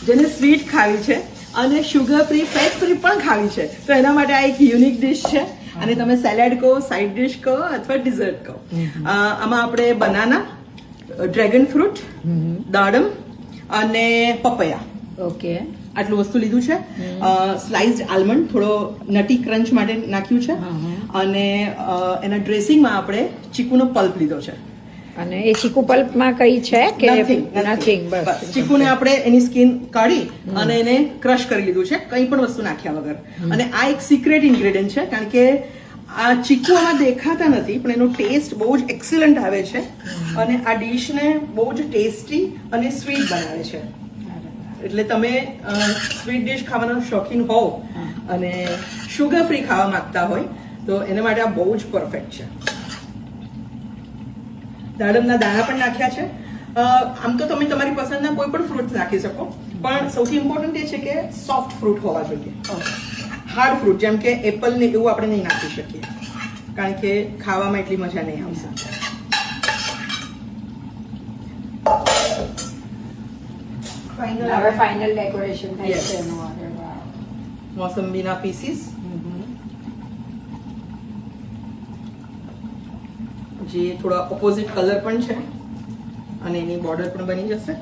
જેને સ્વીટ ખાવી છે અને શુગર ફ્રી ફેટ ફ્રી પણ ખાવી છે તો એના માટે આ એક યુનિક ડિશ છે. અને તમે સેલેડ કહો, સાઇડ ડિશ કહો અથવા ડિઝર્ટ કહો. આમાં આપણે બનાના, ડ્રેગન ફ્રૂટ, દાડમ અને પપૈયા, ઓકે, આટલું વસ્તુ લીધું છે. સ્લાઇસ્ડ આલમંડ થોડો નટી ક્રંચ માટે નાખ્યું છે. અને એના ડ્રેસિંગમાં આપણે ચીકુનો પલ્પ લીધો છે. અને એ ચીકુ પલ્પમાં કઈ છે કે નથિંગ? બસ ચીકુને આપણે એની સ્કિન કાઢી અને એને ક્રશ કરી લીધું છે, કંઈ પણ વસ્તુ નાખ્યા વગર. અને આ એક સિક્રેટ ઇન્ગ્રેડિયન્ટ છે, કારણ કે આ ચીકુ આમાં દેખાતા નથી પણ એનો ટેસ્ટ બહુ જ એક્સલન્ટ આવે છે અને આ ડીશને બહુ જ ટેસ્ટી અને સ્વીટ બનાવે છે. એટલે તમે સ્વીટ ડિશ ખાવાના શોખીન હોવ અને શુગર ફ્રી ખાવા માંગતા હોય તો એના માટે આ બહુ જ પરફેક્ટ છે. દાડમના દાણા પણ નાખ્યા છે. આમ તો તમે તમારી પસંદના કોઈ પણ ફ્રૂટ નાખી શકો, પણ સૌથી ઇમ્પોર્ટન્ટ એ છે કે સોફ્ટ ફ્રૂટ હોવા જોઈએ. હાર્ડ ફ્રૂટ જેમ કે એપલ ને એવું આપણે નહીં નાખી શકીએ, કારણ કે ખાવામાં એટલી મજા નહીં આવશે. હવે ફાઇનલ ડેકોરેશન થાય છે એનું. મોસંબીના પીસીસ જે થોડા ઓપોઝિટ કલર પણ છે અને એની બોર્ડર પણ બની જશે.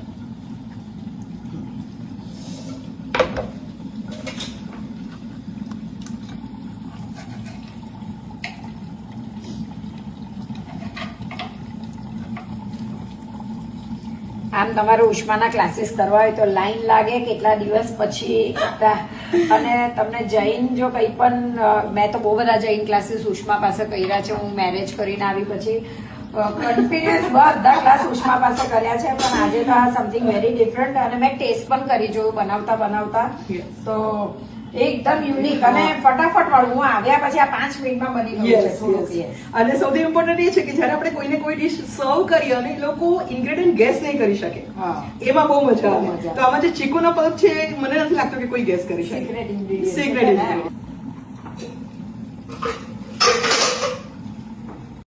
આમ તમારે ઉષ્માના ક્લાસીસ કરવા હોય તો લાઈન લાગે કેટલા દિવસ પછી. અને તમને જૈન જો કંઈ પણ, મેં તો બહુ બધા જૈન ક્લાસીસ ઉષ્મા પાસે કર્યા છે. હું મેરેજ કરીને આવી પછી કન્ટિન્યુઅસ બધા ક્લાસ ઉષ્મા પાસે કર્યા છે, પણ આજે તો આ સમથિંગ વેરી ડિફરન્ટ. અને મેં ટેસ્ટ પણ કરી જોયું બનાવતા તો એકદમ યુનિક અને ફટાફટ વાળું. હું આવ્યા પછી આ 5 મિનિટમાં બની ગયું છે. અને સૌથી ઇમ્પોર્ટન્ટ એ છે કે જયારે આપણે કોઈને કોઈ ડિશ સર્વ કરીએ અને એ લોકો ઇન્ગ્રેડિયન્ટ ગેસ નહીં કરી શકે, એમાં બહુ મજા આવે. તો આમાં જે ચીકુનો પલ્પ છે મને નથી લાગતું કે કોઈ ગેસ કરી શકે. Secret ingredient.